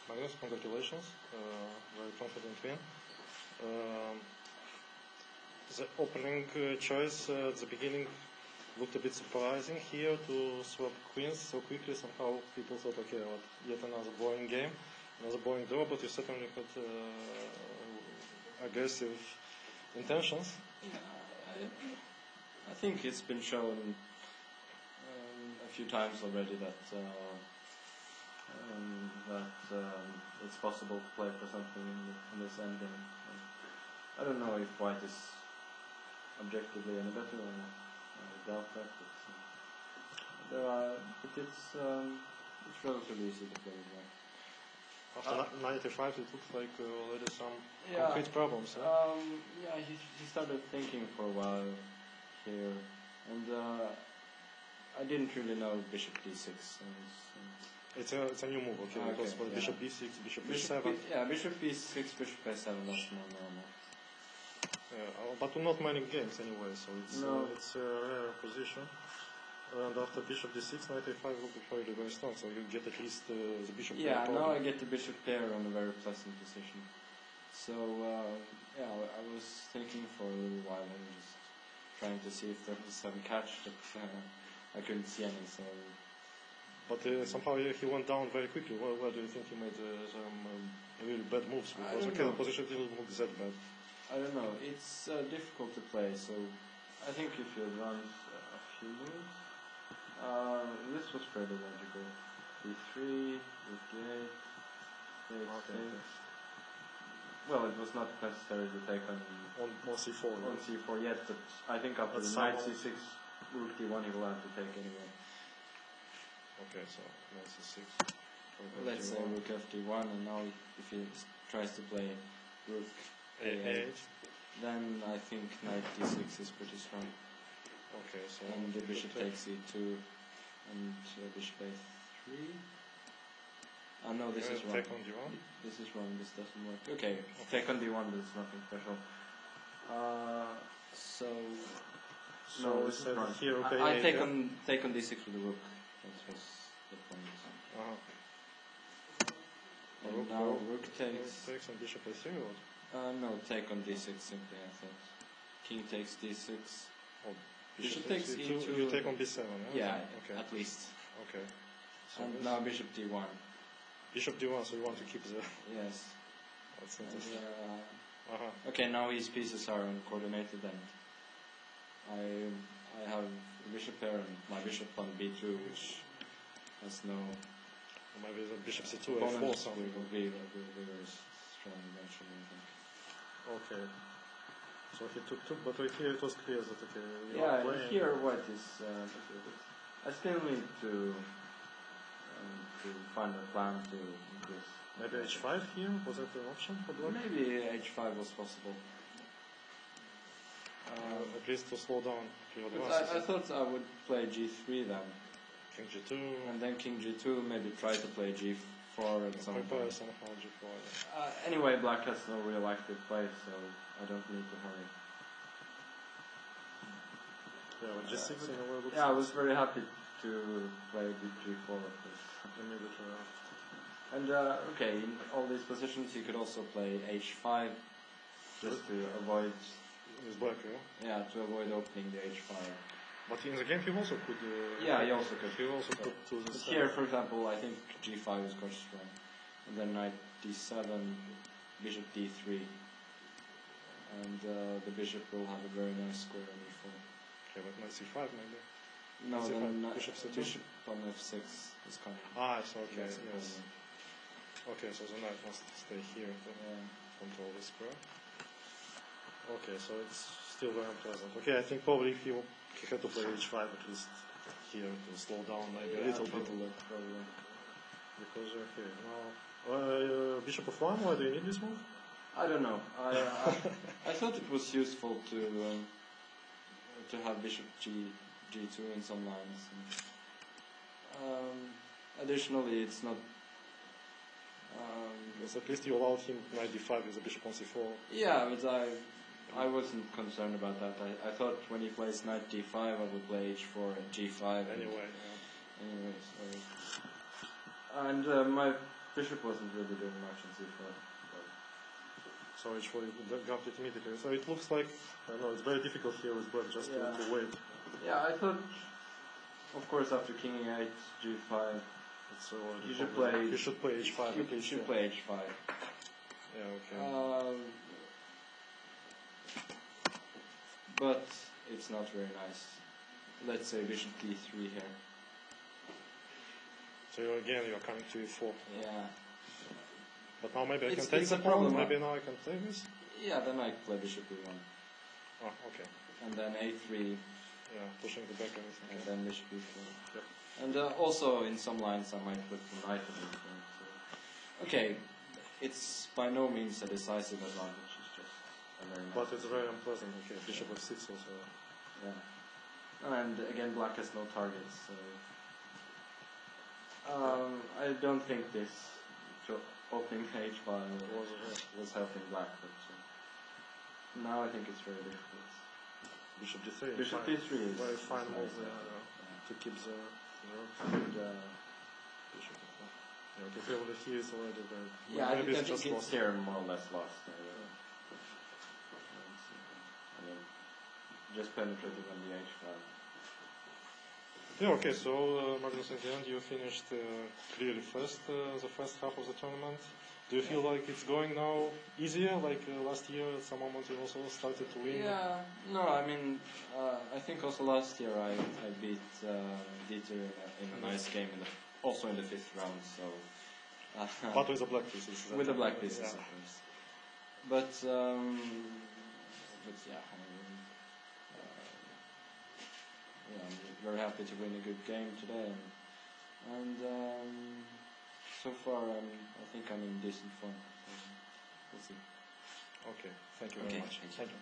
Magnus, congratulations. Very confident win. The opening choice at the beginning looked a bit surprising here to swap queens so quickly. Somehow people thought, okay, well, yet another boring game, another boring draw, but you certainly had aggressive intentions. Yeah, I think it's been shown a few times already that it's possible to play for something in this endgame. I don't know if white is objectively any better or not. I doubt that. But it's relatively easy to play with white. After 95, it looks like already some concrete problems. Yeah, he started thinking for a while here, and I didn't really know bishop d6. It's a new move, okay? It was for bishop b6, bishop b7. Bishop b6, bishop a7, that's more normal. But not many games anyway, so it's a rare position. And after bishop d6, knight a5 will be really very strong, so you get at least the bishop pair. Yeah, now I get the bishop pair on a very pleasant position. So, I was thinking for a little while and just trying to see if there was some catch, but I couldn't see any, so... But somehow he went down very quickly. Where do you think he made some really bad moves? Because the position didn't look that bad. I don't know. It's difficult to play, so I think if you advance a few moves, this was fairly logical. d3, d8, d8. Well, it was not necessary to take on c4. On c4 yet, but I think after the knight c6, rook d1 he will have to take anyway. Okay, so knight c6. Let's say rook fd1, and now if he tries to play rook a8, then I think knight d6 is pretty strong. Okay, so and the bishop takes e2, and bishop a3. Oh no, this is wrong. Take on d1? This is wrong, this doesn't work. Okay, take on d1, but it's nothing special. No, this is wrong. Here, okay, I take on d6 with the rook. That was the point. And now rook takes on bishop a3 or? no, take on d6 simply, I thought. King takes d6. Oh, bishop takes e2. You take on b7, yeah, okay. At least. Okay. So and now bishop d1. Bishop d1, so you want to keep the... Yes. That's interesting. Okay, now his pieces are uncoordinated, and I have bishop pair and my bishop on b2, which has no... Maybe the bishop c2, a4 something. Will be very strong eventually, I think. Okay. So he took, but here it was clear that you are playing. Yeah, here white is... I still need to find a plan to increase. Maybe h5 here? Was that an option for black? Maybe h5 was possible. At least to slow down your advances. I thought I would play g3 then. King g2. And then king g2, maybe try to play g4 at some point. Somehow g4, yeah. Anyway, black has no real active play, so I don't need to hurry. Yeah, but g6 in a way looks... Yeah, I was very happy to play g4 at this. Immediately after. And okay, in all these positions you could also play h5 just to avoid... His black, yeah, to avoid opening the h5. But in the game he also could... yeah, he also could. He also could to the here, for example, I think g5 is quite strong. And then knight d7, bishop d3. And the bishop will have a very nice square on e4. Okay, but knight c5 maybe? No, c5, then bishop on f6 is coming. So okay, yes. Okay, so the knight must stay here to control the square. Okay, so it's still very unpleasant. Okay, I think probably if he had to play h5 at least here to slow down maybe a little bit. Probably. Because, okay, now... bishop f1, why do you need this move? I don't know. I thought it was useful to have bishop g2 in some lines. And, additionally, it's not... yes, at least you allowed him knight d5 with the bishop on c4. Yeah, but I wasn't concerned about that. I thought when he plays knight d5, I would play h4 and g5. Anyway, Anyways, and my Bishop wasn't really doing much in c4. So h4 got it immediately. So it looks like, I don't know, it's very difficult here with black just to wait. Yeah, I thought, of course, after king e8, g5, you should play. You should play h5. You should play h5. Yeah, okay. But it's not very nice. Let's say bishop d3 here. So again, you're coming to e4. Yeah. But now maybe I can take it's the a problem. pawn. Maybe now I can take this. Yeah, then I play bishop e1. Oh, okay. And then a3. Yeah, pushing the back and everything. And then bishop e4. Yep. And also in some lines I might put the knight in it. So. Okay, it's by no means a decisive advantage. It's just a very nice. But it's very unpleasant. Okay, bishop f6 also. Yeah. And again, black has no targets. So I don't think this opening h5 was helping black, but now I think it's very difficult. Bishop d3. Bishop d3 is very fine move to keep the bishop. Yeah, okay, probably he is already very. Yeah, I think just it's here more or less lost. I mean, just penetrating on the h5. Yeah, okay, so Magnus, in the end you finished clearly first, the first half of the tournament. Do you feel like it's going now easier, like last year at some moment you also started to win? Yeah, no, I mean, I think also last year I beat Dieter in a nice game, also in the 5th round, so... but with the black pieces. With the black pieces, of course. But yeah, I'm very happy to win a good game today, and so far I think I'm in decent form. We'll see. Okay, thank you very much. Thank you.